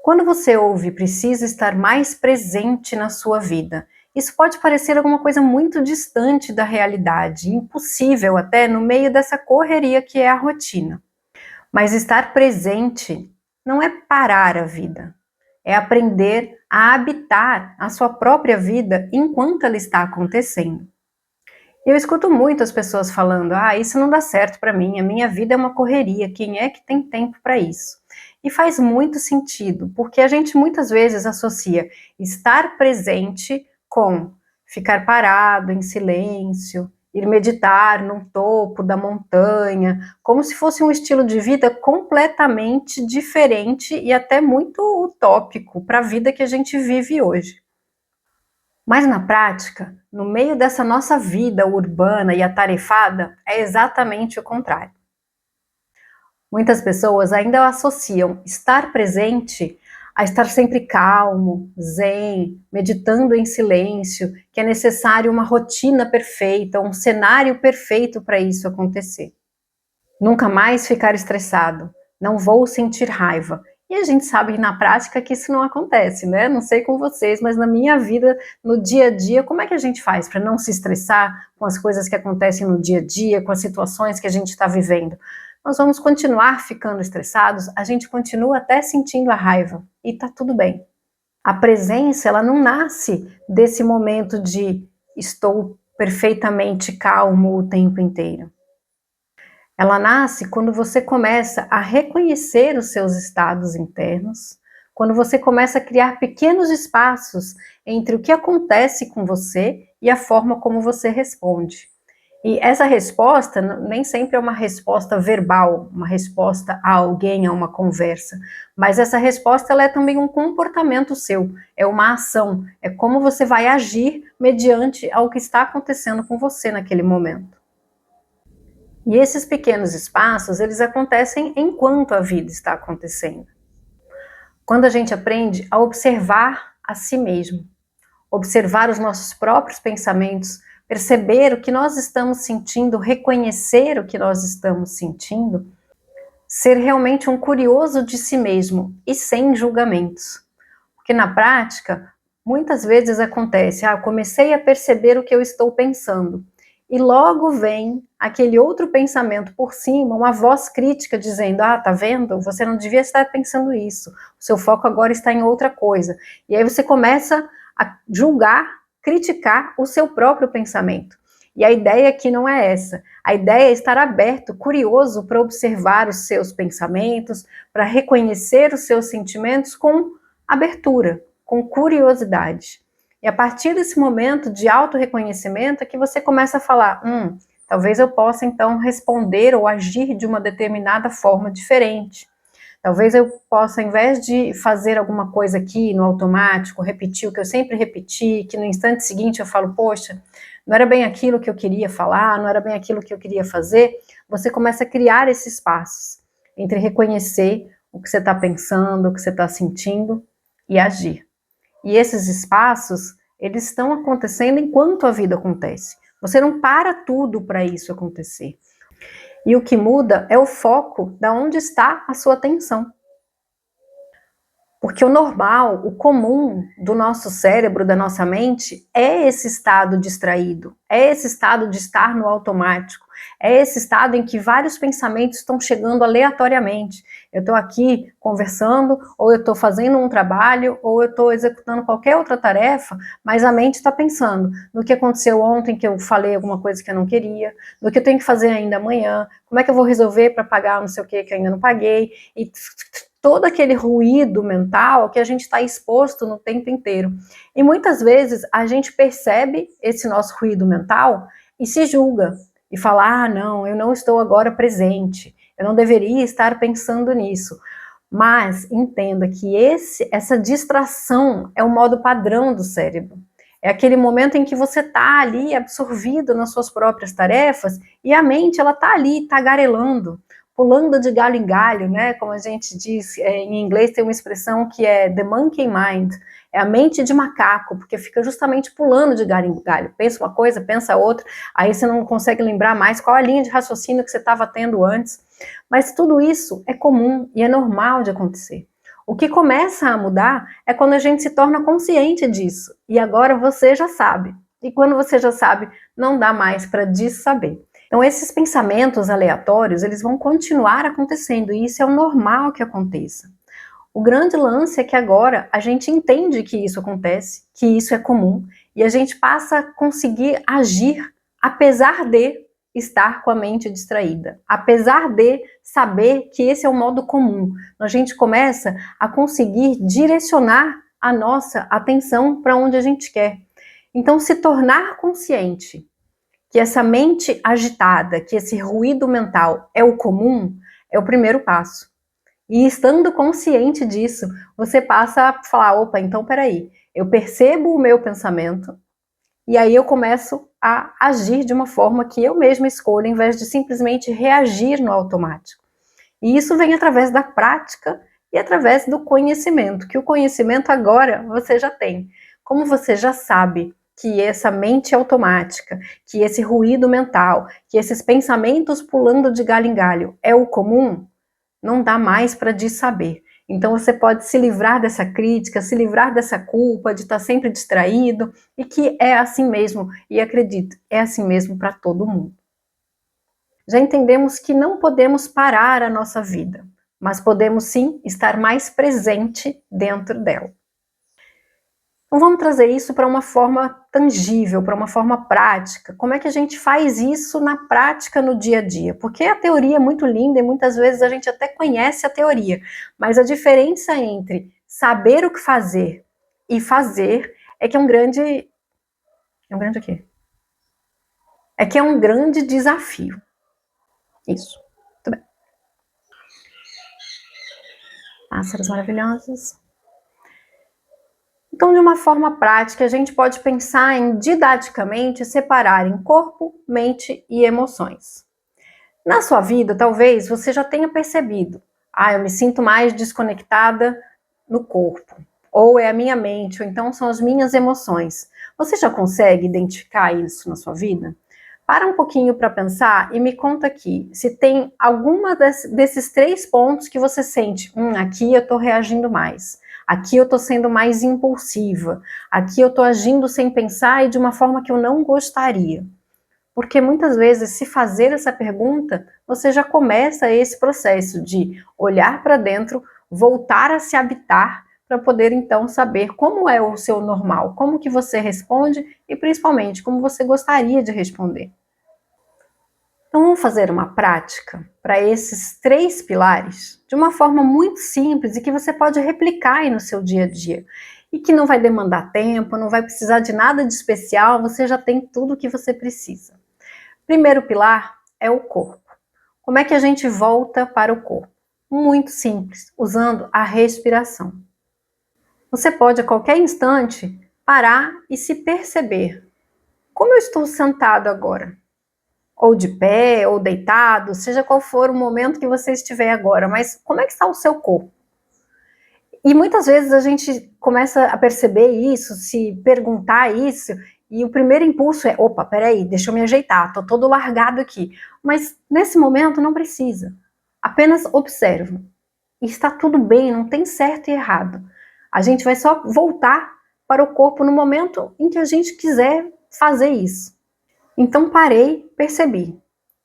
Quando você ouve "precisa estar mais presente na sua vida", isso pode parecer alguma coisa muito distante da realidade, impossível até no meio dessa correria que é a rotina. Mas estar presente não é parar a vida, é aprender a habitar a sua própria vida enquanto ela está acontecendo. Eu escuto muito as pessoas falando: isso não dá certo para mim, a minha vida é uma correria, quem é que tem tempo para isso? E faz muito sentido, porque a gente muitas vezes associa estar presente com ficar parado em silêncio, ir meditar no topo da montanha, como se fosse um estilo de vida completamente diferente e até muito utópico para a vida que a gente vive hoje. Mas na prática, no meio dessa nossa vida urbana e atarefada, é exatamente o contrário. Muitas pessoas ainda associam estar presente a estar sempre calmo, zen, meditando em silêncio, que é necessário uma rotina perfeita, um cenário perfeito para isso acontecer. Nunca mais ficar estressado, não vou sentir raiva. E a gente sabe na prática que isso não acontece, né? Não sei com vocês, mas na minha vida, no dia a dia, como é que a gente faz para não se estressar com as coisas que acontecem no dia a dia, com as situações que a gente está vivendo? Nós vamos continuar ficando estressados, a gente continua até sentindo a raiva, e tá tudo bem. A presença, ela não nasce desse momento de estou perfeitamente calmo o tempo inteiro. Ela nasce quando você começa a reconhecer os seus estados internos, quando você começa a criar pequenos espaços entre o que acontece com você e a forma como você responde. E essa resposta nem sempre é uma resposta verbal, uma resposta a alguém, a uma conversa, mas essa resposta ela é também um comportamento seu, é uma ação, é como você vai agir mediante ao que está acontecendo com você naquele momento. E esses pequenos espaços, eles acontecem enquanto a vida está acontecendo. Quando a gente aprende a observar a si mesmo, observar os nossos próprios pensamentos, perceber o que nós estamos sentindo, reconhecer o que nós estamos sentindo, ser realmente um curioso de si mesmo e sem julgamentos. Porque na prática, muitas vezes acontece, eu comecei a perceber o que eu estou pensando, e logo vem aquele outro pensamento por cima, uma voz crítica dizendo, tá vendo? Você não devia estar pensando isso, o seu foco agora está em outra coisa. E aí você começa a julgar, criticar o seu próprio pensamento. E a ideia aqui não é essa. A ideia é estar aberto, curioso para observar os seus pensamentos, para reconhecer os seus sentimentos com abertura, com curiosidade. E a partir desse momento de auto-reconhecimento é que você começa a falar, talvez eu possa então responder ou agir de uma determinada forma diferente. Talvez eu possa, ao invés de fazer alguma coisa aqui no automático, repetir o que eu sempre repeti, que no instante seguinte eu falo, poxa, não era bem aquilo que eu queria falar, não era bem aquilo que eu queria fazer, você começa a criar esses espaços entre reconhecer o que você está pensando, o que você está sentindo e agir. E esses espaços, eles estão acontecendo enquanto a vida acontece. Você não para tudo para isso acontecer. E o que muda é o foco de onde está a sua atenção. Porque o normal, o comum do nosso cérebro, da nossa mente, é esse estado distraído, é esse estado de estar no automático, é esse estado em que vários pensamentos estão chegando aleatoriamente. Eu estou aqui conversando, ou eu estou fazendo um trabalho, ou eu estou executando qualquer outra tarefa, mas a mente está pensando no que aconteceu ontem, que eu falei alguma coisa que eu não queria, no que eu tenho que fazer ainda amanhã, como é que eu vou resolver para pagar não sei o que eu ainda não paguei, e todo aquele ruído mental que a gente está exposto no tempo inteiro. E muitas vezes a gente percebe esse nosso ruído mental e se julga. E fala, não, eu não estou agora presente, eu não deveria estar pensando nisso. Mas entenda que essa distração é o modo padrão do cérebro. É aquele momento em que você está ali absorvido nas suas próprias tarefas e a mente ela está ali tagarelando, pulando de galho em galho, né? Como a gente diz, em inglês tem uma expressão que é the monkey mind, é a mente de macaco, porque fica justamente pulando de galho em galho. Pensa uma coisa, pensa outra, aí você não consegue lembrar mais qual a linha de raciocínio que você estava tendo antes. Mas tudo isso é comum e é normal de acontecer. O que começa a mudar é quando a gente se torna consciente disso. E agora você já sabe. E quando você já sabe, não dá mais para dessaber. Então esses pensamentos aleatórios, eles vão continuar acontecendo e isso é o normal que aconteça. O grande lance é que agora a gente entende que isso acontece, que isso é comum, e a gente passa a conseguir agir apesar de estar com a mente distraída, apesar de saber que esse é o modo comum. A gente começa a conseguir direcionar a nossa atenção para onde a gente quer. Então, se tornar consciente que essa mente agitada, que esse ruído mental é o comum, é o primeiro passo. E estando consciente disso, você passa a falar, opa, então peraí, eu percebo o meu pensamento e aí eu começo a agir de uma forma que eu mesma escolho, em vez de simplesmente reagir no automático. E isso vem através da prática e através do conhecimento, que o conhecimento agora você já tem. Como você já sabe que essa mente automática, que esse ruído mental, que esses pensamentos pulando de galho em galho é o comum, não dá mais para dessaber. Então você pode se livrar dessa crítica, se livrar dessa culpa de estar sempre distraído e que é assim mesmo, e acredito, é assim mesmo para todo mundo. Já entendemos que não podemos parar a nossa vida, mas podemos sim estar mais presente dentro dela. Então vamos trazer isso para uma forma tangível, para uma forma prática. Como é que a gente faz isso na prática no dia a dia? Porque a teoria é muito linda e muitas vezes a gente até conhece a teoria, mas a diferença entre saber o que fazer e fazer é que é um grande... É um grande o quê? É que é um grande desafio. Isso. Muito bem. Pássaros maravilhosos. Então, de uma forma prática, a gente pode pensar em didaticamente separar em corpo, mente e emoções. Na sua vida, talvez você já tenha percebido, eu me sinto mais desconectada no corpo, ou é a minha mente, ou então são as minhas emoções. Você já consegue identificar isso na sua vida? Para um pouquinho para pensar e me conta aqui, se tem alguma desses 3 pontos que você sente, aqui eu estou reagindo mais. Aqui eu estou sendo mais impulsiva. Aqui eu estou agindo sem pensar e de uma forma que eu não gostaria. Porque muitas vezes, se fazer essa pergunta, você já começa esse processo de olhar para dentro, voltar a se habitar, para poder então saber como é o seu normal, como que você responde e principalmente como você gostaria de responder. Então vamos fazer uma prática para esses 3 pilares de uma forma muito simples e que você pode replicar aí no seu dia a dia. E que não vai demandar tempo, não vai precisar de nada de especial, você já tem tudo o que você precisa. Primeiro pilar é o corpo. Como é que a gente volta para o corpo? Muito simples, usando a respiração. Você pode a qualquer instante parar e se perceber. Como eu estou sentado agora? Ou de pé, ou deitado, seja qual for o momento que você estiver agora, mas como é que está o seu corpo? E muitas vezes a gente começa a perceber isso, se perguntar isso, e o primeiro impulso é, opa, peraí, deixa eu me ajeitar, tô todo largado aqui. Mas nesse momento não precisa. Apenas observa. E está tudo bem, não tem certo e errado. A gente vai só voltar para o corpo no momento em que a gente quiser fazer isso. Então parei, percebi.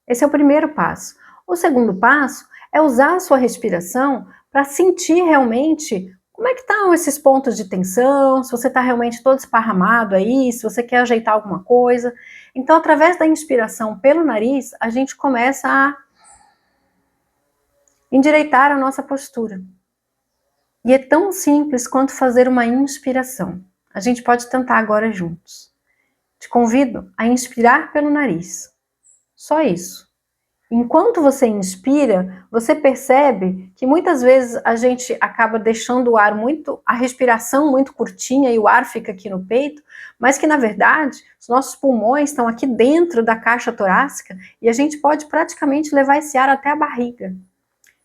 Esse é o primeiro passo. O segundo passo é usar a sua respiração para sentir realmente como é que estão esses pontos de tensão, se você está realmente todo esparramado aí, se você quer ajeitar alguma coisa. Então, através da inspiração pelo nariz, a gente começa a endireitar a nossa postura. E é tão simples quanto fazer uma inspiração. A gente pode tentar agora juntos. Te convido a inspirar pelo nariz. Só isso. Enquanto você inspira, você percebe que muitas vezes a gente acaba deixando o ar a respiração muito curtinha e o ar fica aqui no peito, mas que na verdade os nossos pulmões estão aqui dentro da caixa torácica e a gente pode praticamente levar esse ar até a barriga.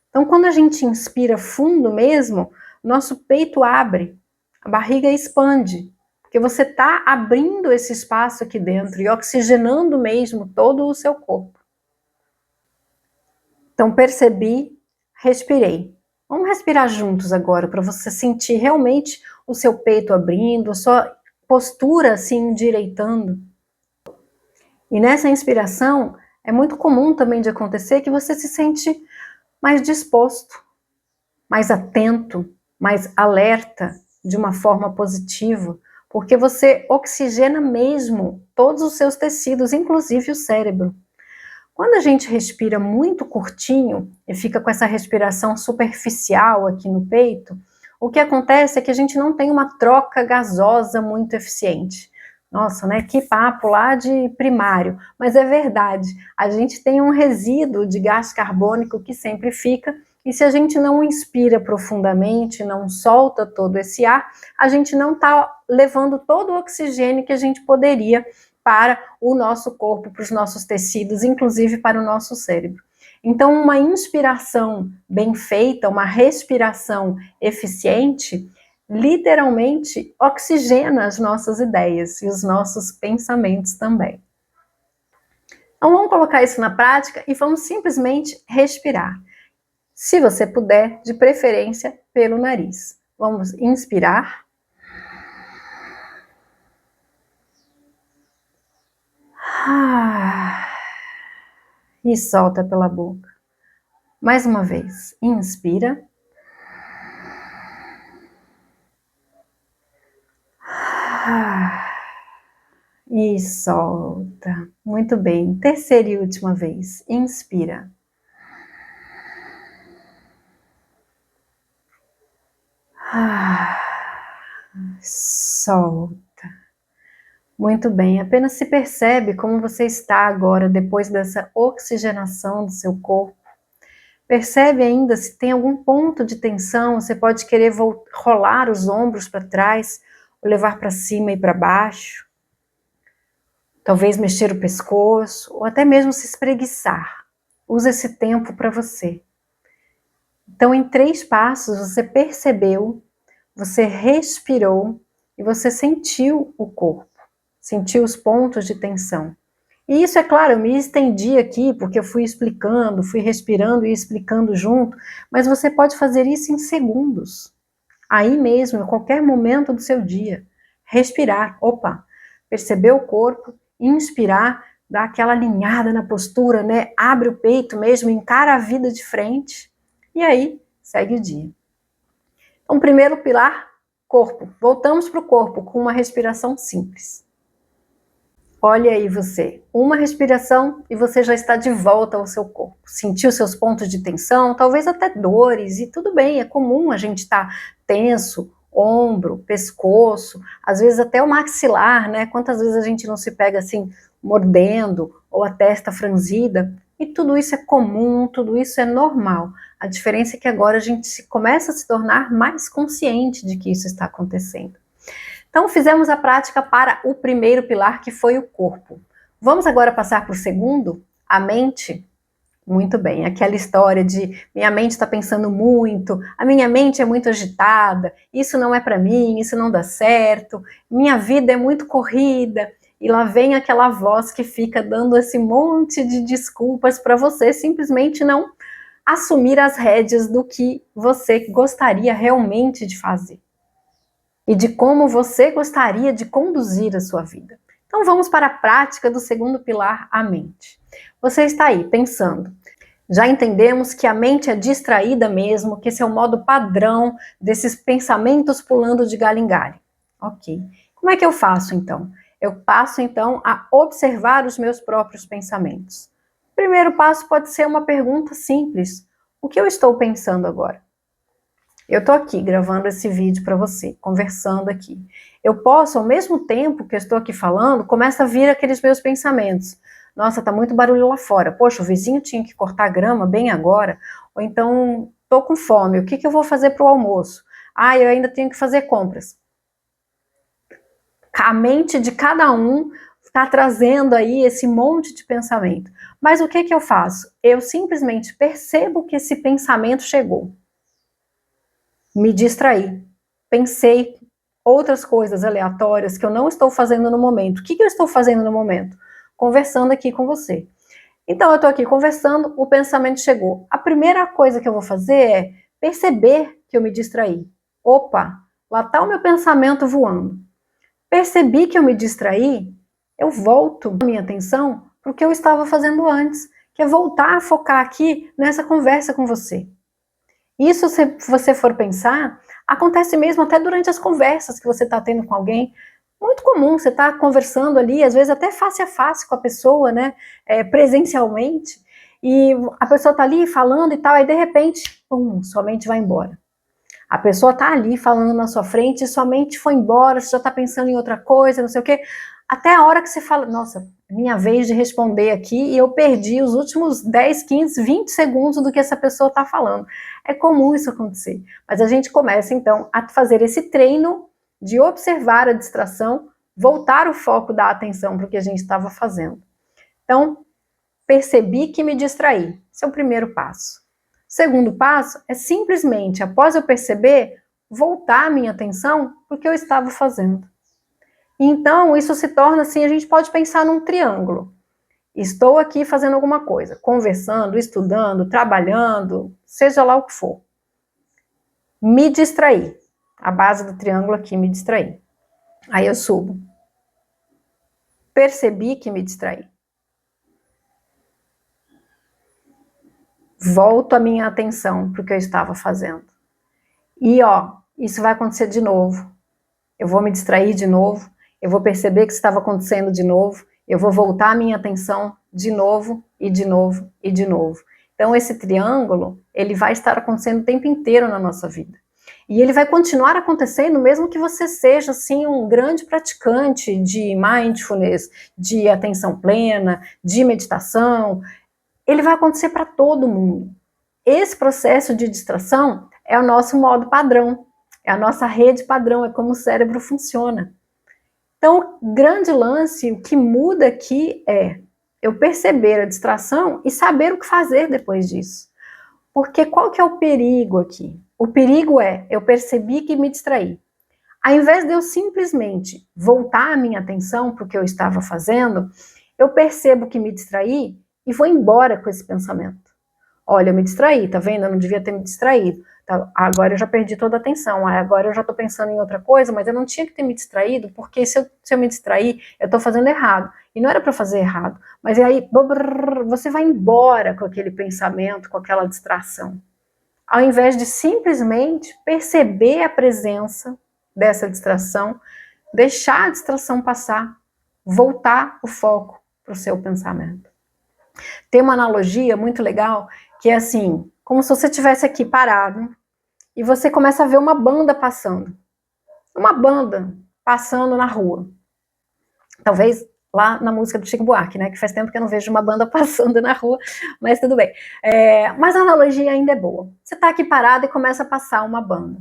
Então quando a gente inspira fundo mesmo, nosso peito abre, a barriga expande, porque você está abrindo esse espaço aqui dentro e oxigenando mesmo todo o seu corpo. Então percebi, respirei. Vamos respirar juntos agora, para você sentir realmente o seu peito abrindo, a sua postura assim endireitando. E nessa inspiração, é muito comum também de acontecer que você se sente mais disposto, mais atento, mais alerta, de uma forma positiva, porque você oxigena mesmo todos os seus tecidos, inclusive o cérebro. Quando a gente respira muito curtinho e fica com essa respiração superficial aqui no peito, o que acontece é que a gente não tem uma troca gasosa muito eficiente. Nossa, né? Que papo lá de primário, mas é verdade. A gente tem um resíduo de gás carbônico que sempre fica, e se a gente não inspira profundamente, não solta todo esse ar, a gente não está levando todo o oxigênio que a gente poderia para o nosso corpo, para os nossos tecidos, inclusive para o nosso cérebro. Então, uma inspiração bem feita, uma respiração eficiente, literalmente oxigena as nossas ideias e os nossos pensamentos também. Então, vamos colocar isso na prática e vamos simplesmente respirar. Se você puder, de preferência pelo nariz. Vamos inspirar. E solta pela boca. Mais uma vez, inspira. E solta. Muito bem. Terceira e última vez. Inspira. Solta. Muito bem. Apenas se percebe como você está agora depois dessa oxigenação do seu corpo. Percebe ainda se tem algum ponto de tensão. Você pode querer rolar os ombros para trás, ou levar para cima e para baixo. Talvez mexer o pescoço, ou até mesmo se espreguiçar. Use esse tempo para você. Então, em 3 passos, você percebeu, você respirou e você sentiu o corpo, sentiu os pontos de tensão. E isso, é claro, eu me estendi aqui porque eu fui explicando, fui respirando e explicando junto, mas você pode fazer isso em segundos, aí mesmo, em qualquer momento do seu dia. Respirar, opa, perceber o corpo, inspirar, dar aquela alinhada na postura, né? Abre o peito mesmo, encara a vida de frente e aí segue o dia. Então, primeiro pilar, corpo. Voltamos para o corpo com uma respiração simples. Olha aí você, uma respiração e você já está de volta ao seu corpo. Sentiu seus pontos de tensão, talvez até dores, e tudo bem, é comum a gente estar tenso, ombro, pescoço, às vezes até o maxilar, né? Quantas vezes a gente não se pega assim, mordendo, ou a testa franzida, e tudo isso é comum, tudo isso é normal. A diferença é que agora a gente começa a se tornar mais consciente de que isso está acontecendo. Então, fizemos a prática para o primeiro pilar, que foi o corpo. Vamos agora passar para o segundo, a mente? Muito bem, aquela história de minha mente está pensando muito, a minha mente é muito agitada, isso não é para mim, isso não dá certo, minha vida é muito corrida, e lá vem aquela voz que fica dando esse monte de desculpas para você simplesmente não assumir as rédeas do que você gostaria realmente de fazer e de como você gostaria de conduzir a sua vida. Então vamos para a prática do segundo pilar, a mente. Você está aí pensando, já entendemos que a mente é distraída mesmo, que esse é o modo padrão desses pensamentos pulando de galho em galho. Ok. Como é que eu faço então? Eu passo então a observar os meus próprios pensamentos. O primeiro passo pode ser uma pergunta simples. O que eu estou pensando agora? Eu estou aqui gravando esse vídeo para você, conversando aqui. Eu posso, ao mesmo tempo que eu estou aqui falando, começa a vir aqueles meus pensamentos. Nossa, tá muito barulho lá fora. Poxa, o vizinho tinha que cortar grama bem agora. Ou então, tô com fome. O que eu vou fazer para o almoço? Ah, eu ainda tenho que fazer compras. A mente de cada um está trazendo aí esse monte de pensamento. Mas o que eu faço? Eu simplesmente percebo que esse pensamento chegou. Me distraí, pensei outras coisas aleatórias que eu não estou fazendo no momento. O que eu estou fazendo no momento? Conversando aqui com você. Então eu estou aqui conversando, o pensamento chegou. A primeira coisa que eu vou fazer é Perceber que eu me distraí. Opa, lá está o meu pensamento voando. Percebi que eu me distraí, eu volto a minha atenção para o que eu estava fazendo antes, que é voltar a focar aqui nessa conversa com você. Isso, se você for pensar, acontece mesmo até durante as conversas que você está tendo com alguém. Muito comum, você está conversando ali, às vezes até face a face com a pessoa, né, presencialmente, e a pessoa está ali falando e tal, aí de repente, pum, sua mente vai embora. A pessoa está ali falando na sua frente e sua mente foi embora, você já está pensando em outra coisa, não sei o quê, até a hora que você fala, nossa, minha vez de responder aqui e eu perdi os últimos 10, 15, 20 segundos do que essa pessoa está falando. É comum isso acontecer, mas a gente começa então a fazer esse treino de observar a distração, voltar o foco da atenção para o que a gente estava fazendo. Então, percebi que me distraí. Esse é o primeiro passo. Segundo passo é simplesmente, após eu perceber, voltar a minha atenção para o que eu estava fazendo. Então, isso se torna assim, a gente pode pensar num triângulo. Estou aqui fazendo alguma coisa, conversando, estudando, trabalhando, seja lá o que for. Me distraí. A base do triângulo aqui, me distraí. Aí eu subo. Percebi que me distraí. Volto a minha atenção para o que eu estava fazendo. E isso vai acontecer de novo. Eu vou me distrair de novo, eu vou perceber que isso estava acontecendo de novo, eu vou voltar a minha atenção de novo, e de novo, e de novo. Então esse triângulo, ele vai estar acontecendo o tempo inteiro na nossa vida. E ele vai continuar acontecendo mesmo que você seja assim um grande praticante de mindfulness, de atenção plena, de meditação. Ele vai acontecer para todo mundo. Esse processo de distração é o nosso modo padrão, é a nossa rede padrão, é como o cérebro funciona. Então, o grande lance, o que muda aqui é eu perceber a distração e saber o que fazer depois disso. Porque qual que é o perigo aqui? O perigo é, eu percebi que me distraí. Ao invés de eu simplesmente voltar a minha atenção para o que eu estava fazendo, eu percebo que me distraí e vou embora com esse pensamento. Olha, eu me distraí, tá vendo? Eu não devia ter me distraído. Tá, agora eu já perdi toda a atenção. Agora eu já tô pensando em outra coisa, mas eu não tinha que ter me distraído, porque se eu me distrair, eu tô fazendo errado. E não era para fazer errado. Mas aí, você vai embora com aquele pensamento, com aquela distração. Ao invés de simplesmente perceber a presença dessa distração, deixar a distração passar, voltar o foco para o seu pensamento. Tem uma analogia muito legal, que é assim, como se você estivesse aqui parado e você começa a ver uma banda passando. Uma banda passando na rua. Talvez lá na música do Chico Buarque, né? Que faz tempo que eu não vejo uma banda passando na rua, mas tudo bem. Mas a analogia ainda é boa. Você está aqui parado e começa a passar uma banda.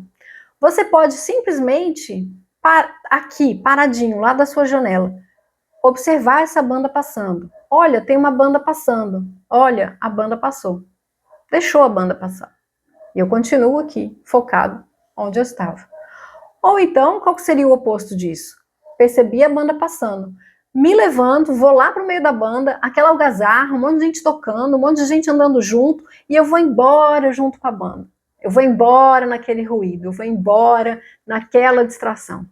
Você pode simplesmente, aqui, paradinho, lá da sua janela, observar essa banda passando. Olha, tem uma banda passando. Olha, a banda passou. Deixou a banda passar. E eu continuo aqui, focado onde eu estava. Ou então, qual seria o oposto disso? Percebi a banda passando. Me levanto, vou lá para o meio da banda, aquela algazarra, um monte de gente tocando, um monte de gente andando junto, e eu vou embora junto com a banda. Eu vou embora naquele ruído, eu vou embora naquela distração.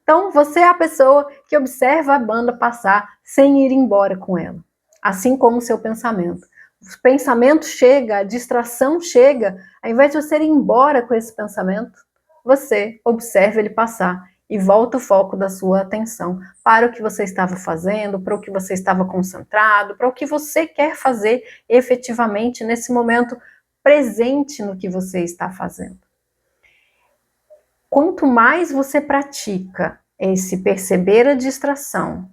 Então, você é a pessoa que observa a banda passar sem ir embora com ela. Assim como o seu pensamento. O pensamento chega, a distração chega, ao invés de você ir embora com esse pensamento, você observa ele passar e volta o foco da sua atenção para o que você estava fazendo, para o que você estava concentrado, para o que você quer fazer efetivamente nesse momento presente no que você está fazendo. Quanto mais você pratica esse perceber a distração,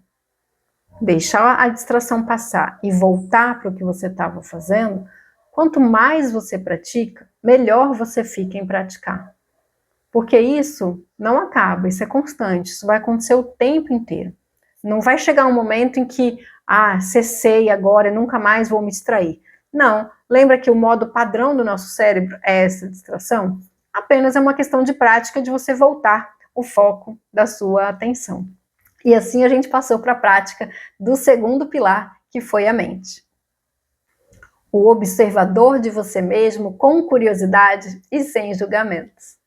deixar a distração passar e voltar para o que você estava fazendo, quanto mais você pratica, melhor você fica em praticar. Porque isso não acaba, isso é constante, isso vai acontecer o tempo inteiro. Não vai chegar um momento em que, cessei agora e nunca mais vou me distrair. Não, lembra que o modo padrão do nosso cérebro é essa distração? Apenas é uma questão de prática de você voltar o foco da sua atenção. E assim a gente passou para a prática do segundo pilar, que foi a mente. o observador de você mesmo, com curiosidade e sem julgamentos.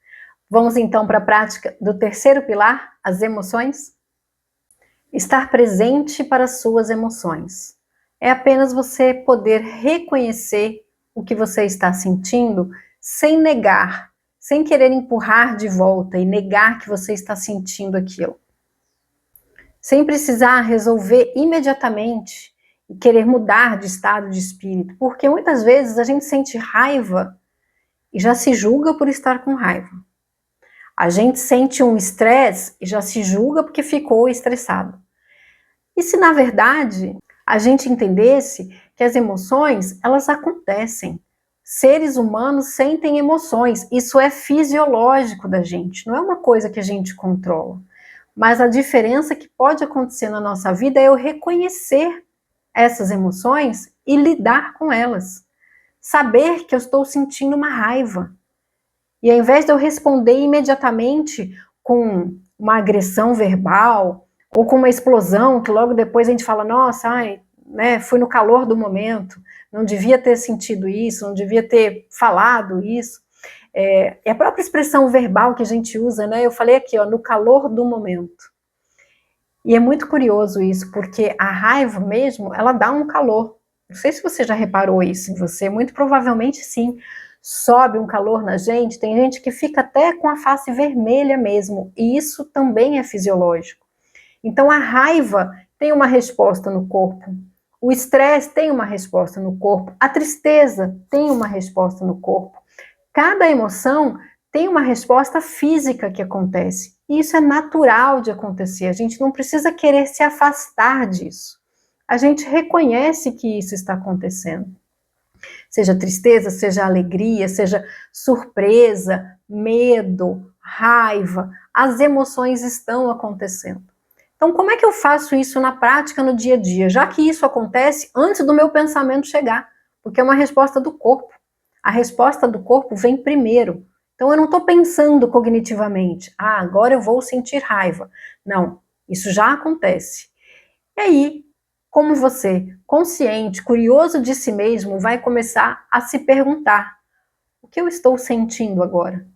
Vamos então para a prática do terceiro pilar, as emoções? Estar presente para as suas emoções. É apenas você poder reconhecer o que você está sentindo sem negar, sem querer empurrar de volta e negar que você está sentindo aquilo. Sem precisar resolver imediatamente e querer mudar de estado de espírito, porque muitas vezes a gente sente raiva e já se julga por estar com raiva. A gente sente um estresse e já se julga porque ficou estressado. E se na verdade a gente entendesse que as emoções, elas acontecem. Seres humanos sentem emoções, isso é fisiológico da gente, não é uma coisa que a gente controla. Mas a diferença que pode acontecer na nossa vida é eu reconhecer essas emoções e lidar com elas. Saber que eu estou sentindo uma raiva. E ao invés de eu responder imediatamente com uma agressão verbal ou com uma explosão, que logo depois a gente fala, nossa, fui no calor do momento, não devia ter sentido isso, não devia ter falado isso. É a própria expressão verbal que a gente usa, né? Eu falei aqui, no calor do momento. E é muito curioso isso, porque a raiva mesmo, ela dá um calor. Não sei se você já reparou isso em você, muito provavelmente sim. Sobe um calor na gente, tem gente que fica até com a face vermelha mesmo, e isso também é fisiológico. Então a raiva tem uma resposta no corpo, o estresse tem uma resposta no corpo, a tristeza tem uma resposta no corpo. Cada emoção tem uma resposta física que acontece. E isso é natural de acontecer. A gente não precisa querer se afastar disso. A gente reconhece que isso está acontecendo. Seja tristeza, seja alegria, seja surpresa, medo, raiva, as emoções estão acontecendo. Então, como é que eu faço isso na prática, no dia a dia? Já que isso acontece antes do meu pensamento chegar, porque é uma resposta do corpo. A resposta do corpo vem primeiro. Então, eu não estou pensando cognitivamente, agora eu vou sentir raiva. Não, isso já acontece. E aí, como você, consciente, curioso de si mesmo, vai começar a se perguntar, o que eu estou sentindo agora?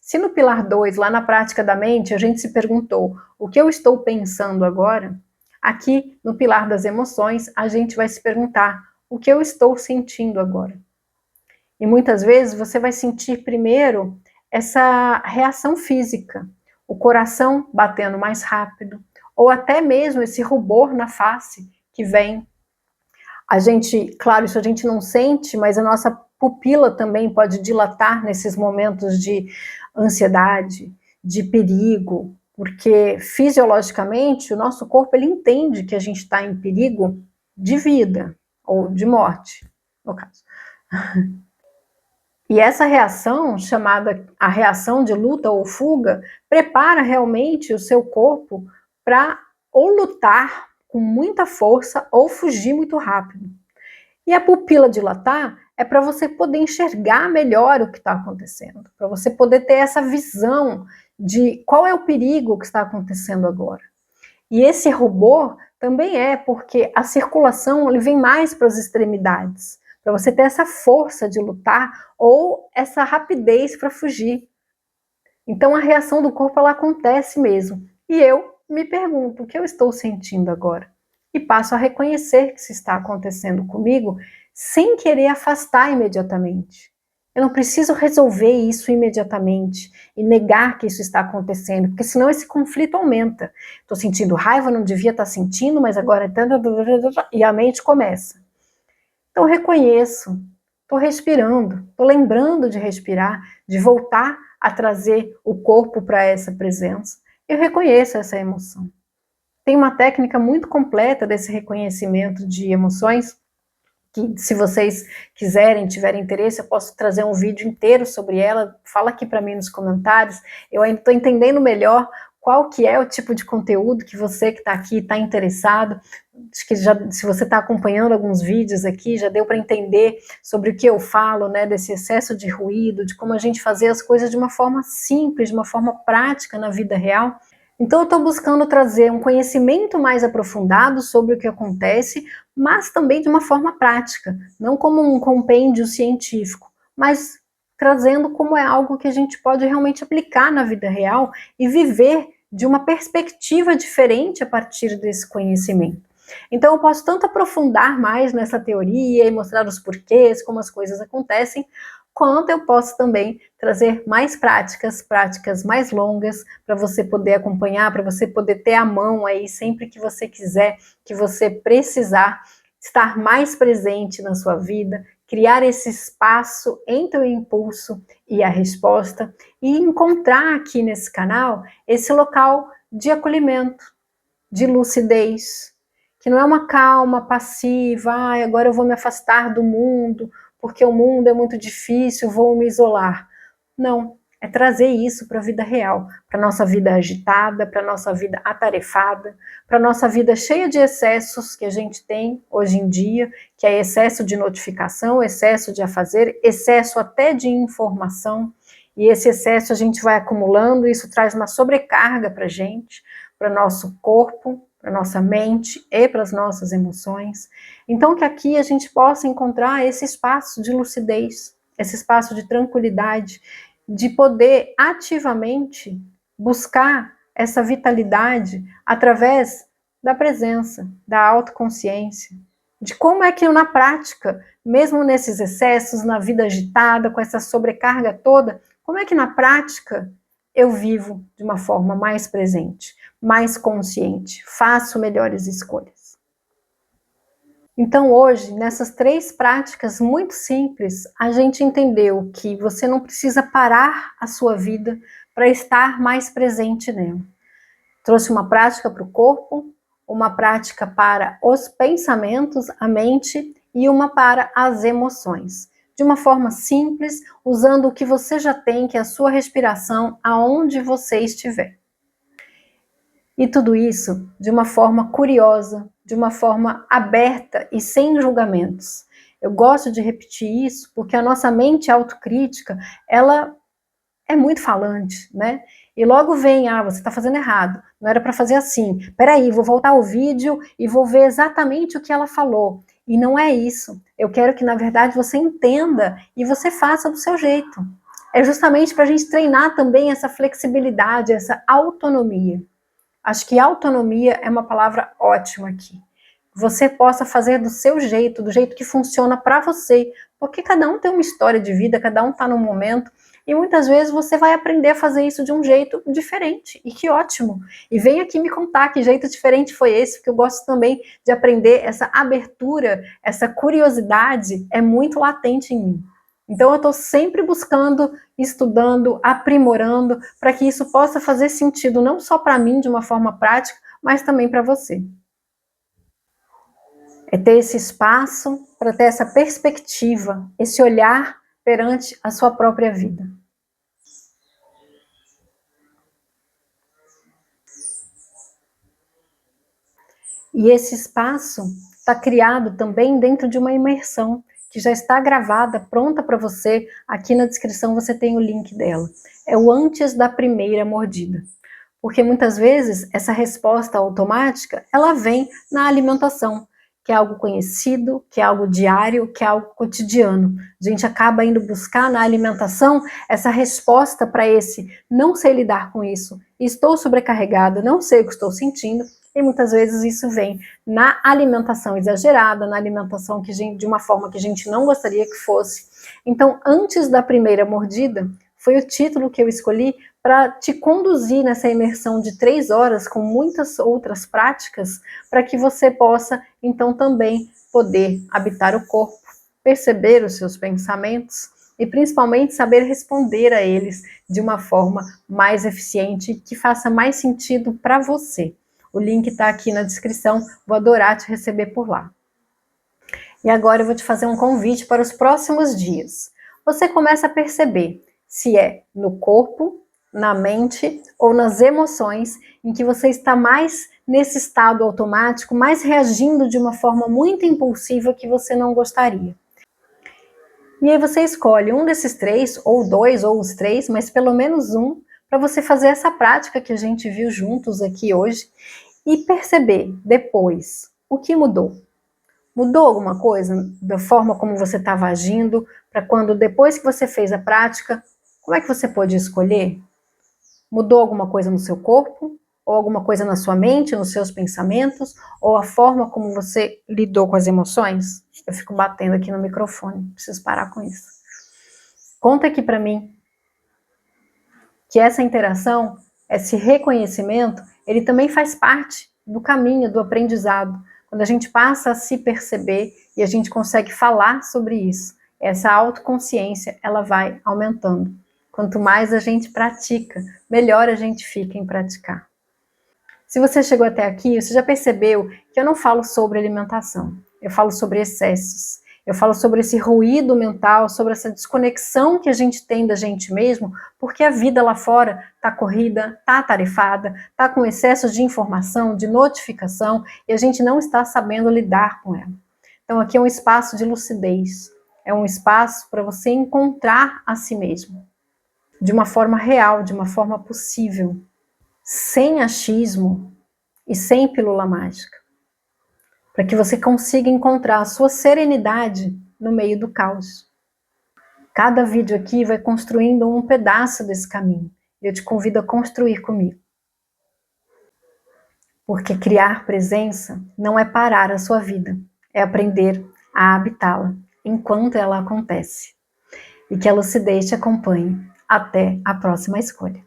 Se no pilar 2, lá na prática da mente, a gente se perguntou, o que eu estou pensando agora? Aqui, no pilar das emoções, a gente vai se perguntar, o que eu estou sentindo agora? E muitas vezes você vai sentir primeiro essa reação física, o coração batendo mais rápido, ou até mesmo esse rubor na face que vem. A gente, claro, isso a gente não sente, mas a nossa pupila também pode dilatar nesses momentos de ansiedade, de perigo, porque fisiologicamente o nosso corpo ele entende que a gente está em perigo de vida ou de morte, no caso. E essa reação, chamada a reação de luta ou fuga, prepara realmente o seu corpo para ou lutar com muita força ou fugir muito rápido. E a pupila dilatar é para você poder enxergar melhor o que está acontecendo, para você poder ter essa visão de qual é o perigo que está acontecendo agora. E esse rubor também é porque a circulação ele vem mais para as extremidades, para você ter essa força de lutar ou essa rapidez para fugir. Então a reação do corpo ela acontece mesmo. E eu me pergunto, o que eu estou sentindo agora? E passo a reconhecer que isso está acontecendo comigo sem querer afastar imediatamente. Eu não preciso resolver isso imediatamente e negar que isso está acontecendo, porque senão esse conflito aumenta. Estou sentindo raiva, não devia estar sentindo, mas agora... E a mente começa. Então reconheço, estou respirando, estou lembrando de respirar, de voltar a trazer o corpo para essa presença. Eu reconheço essa emoção. Tem uma técnica muito completa desse reconhecimento de emoções, que se vocês quiserem, tiverem interesse, eu posso trazer um vídeo inteiro sobre ela, fala aqui para mim nos comentários, eu ainda estou entendendo melhor qual que é o tipo de conteúdo que você que está aqui está interessado. Acho que já, se você está acompanhando alguns vídeos aqui, já deu para entender sobre o que eu falo, né, desse excesso de ruído, de como a gente fazer as coisas de uma forma simples, de uma forma prática na vida real. Então eu estou buscando trazer um conhecimento mais aprofundado sobre o que acontece, mas também de uma forma prática, não como um compêndio científico, mas trazendo como é algo que a gente pode realmente aplicar na vida real e viver de uma perspectiva diferente a partir desse conhecimento. Então eu posso tanto aprofundar mais nessa teoria e mostrar os porquês, como as coisas acontecem, quanto eu posso também trazer mais práticas, práticas mais longas, para você poder acompanhar, para você poder ter a mão aí sempre que você quiser, que você precisar, estar mais presente na sua vida, criar esse espaço entre o impulso e a resposta e encontrar aqui nesse canal esse local de acolhimento, de lucidez, que não é uma calma passiva, agora eu vou me afastar do mundo, porque o mundo é muito difícil, vou me isolar. Não, é trazer isso para a vida real, para a nossa vida agitada, para a nossa vida atarefada, para a nossa vida cheia de excessos que a gente tem hoje em dia, que é excesso de notificação, excesso de afazer, excesso até de informação, e esse excesso a gente vai acumulando, e isso traz uma sobrecarga para a gente, para o nosso corpo, para a nossa mente e para as nossas emoções. Então que aqui a gente possa encontrar esse espaço de lucidez, esse espaço de tranquilidade, de poder ativamente buscar essa vitalidade através da presença, da autoconsciência, de como é que eu, na prática, mesmo nesses excessos, na vida agitada, com essa sobrecarga toda, como é que na prática eu vivo de uma forma mais presente, mais consciente, faço melhores escolhas. Então hoje, nessas 3 práticas muito simples, a gente entendeu que você não precisa parar a sua vida para estar mais presente nela. Trouxe uma prática para o corpo, uma prática para os pensamentos, a mente, e uma para as emoções. De uma forma simples, usando o que você já tem, que é a sua respiração, aonde você estiver. E tudo isso de uma forma curiosa, de uma forma aberta e sem julgamentos. Eu gosto de repetir isso porque a nossa mente autocrítica, ela é muito falante, né? E logo vem, você está fazendo errado, não era para fazer assim. Peraí, vou voltar ao vídeo e vou ver exatamente o que ela falou. E não é isso. Eu quero que, na verdade, você entenda e você faça do seu jeito. É justamente para a gente treinar também essa flexibilidade, essa autonomia. Acho que autonomia é uma palavra ótima aqui. Você possa fazer do seu jeito, do jeito que funciona para você, porque cada um tem uma história de vida, cada um está num momento, e muitas vezes você vai aprender a fazer isso de um jeito diferente, e que ótimo! E vem aqui me contar que jeito diferente foi esse, porque eu gosto também de aprender essa abertura, essa curiosidade é muito latente em mim. Então eu estou sempre buscando, estudando, aprimorando, para que isso possa fazer sentido não só para mim de uma forma prática, mas também para você. É ter esse espaço para ter essa perspectiva, esse olhar perante a sua própria vida. E esse espaço está criado também dentro de uma imersão, que já está gravada, pronta para você. Aqui na descrição você tem o link dela. É o antes da primeira mordida. Porque muitas vezes essa resposta automática, ela vem na alimentação, que é algo conhecido, que é algo diário, que é algo cotidiano. A gente acaba indo buscar na alimentação essa resposta para esse não sei lidar com isso, estou sobrecarregada, não sei o que estou sentindo, e muitas vezes isso vem na alimentação exagerada, na alimentação de uma forma que a gente não gostaria que fosse. Então, antes da primeira mordida, foi o título que eu escolhi para te conduzir nessa imersão de 3 horas com muitas outras práticas, para que você possa, então, também poder habitar o corpo, perceber os seus pensamentos e principalmente saber responder a eles de uma forma mais eficiente, que faça mais sentido para você. O link está aqui na descrição, vou adorar te receber por lá. E agora eu vou te fazer um convite para os próximos dias. Você começa a perceber se é no corpo, na mente ou nas emoções em que você está mais nesse estado automático, mais reagindo de uma forma muito impulsiva que você não gostaria. E aí você escolhe um desses 3, ou 2, ou os 3, mas pelo menos um, para você fazer essa prática que a gente viu juntos aqui hoje e perceber depois o que mudou. Mudou alguma coisa da forma como você estava agindo, para quando depois que você fez a prática, como é que você pôde escolher? Mudou alguma coisa no seu corpo? Ou alguma coisa na sua mente, nos seus pensamentos? Ou a forma como você lidou com as emoções? Eu fico batendo aqui no microfone, preciso parar com isso. Conta aqui para mim que essa interação, esse reconhecimento, ele também faz parte do caminho, do aprendizado. Quando a gente passa a se perceber e a gente consegue falar sobre isso, essa autoconsciência, ela vai aumentando. Quanto mais a gente pratica, melhor a gente fica em praticar. Se você chegou até aqui, você já percebeu que eu não falo sobre alimentação, eu falo sobre excessos. Eu falo sobre esse ruído mental, sobre essa desconexão que a gente tem da gente mesmo, porque a vida lá fora está corrida, está atarefada, está com excesso de informação, de notificação, e a gente não está sabendo lidar com ela. Então aqui é um espaço de lucidez, é um espaço para você encontrar a si mesmo, de uma forma real, de uma forma possível, sem achismo e sem pílula mágica, para que você consiga encontrar a sua serenidade no meio do caos. Cada vídeo aqui vai construindo um pedaço desse caminho. Eu te convido a construir comigo. Porque criar presença não é parar a sua vida, é aprender a habitá-la enquanto ela acontece. E que a lucidez te acompanhe até a próxima escolha.